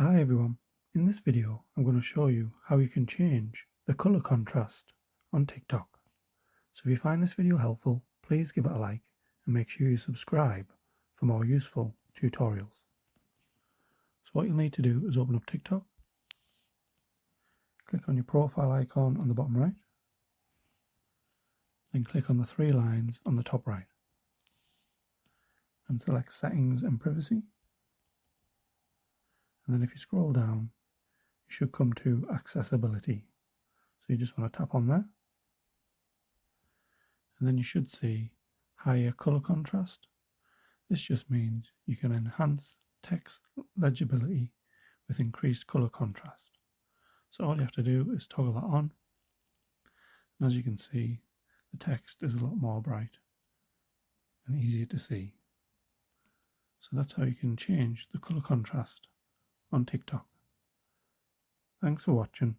Hi everyone, in this video I'm going to show you how you can change the color contrast on TikTok. So if you find this video helpful, please give it a like and make sure you subscribe for more useful tutorials. So what you'll need to do is open up TikTok, click on your profile icon on the bottom right, then click on the three lines on the top right and select Settings and Privacy. And then if you scroll down, you should come to Accessibility. So you just want to tap on there. And then you should see higher color contrast. This just means you can enhance text legibility with increased color contrast. So all you have to do is toggle that on. And as you can see, the text is a lot more bright and easier to see. So that's how you can change the color contrast on TikTok. Thanks for watching.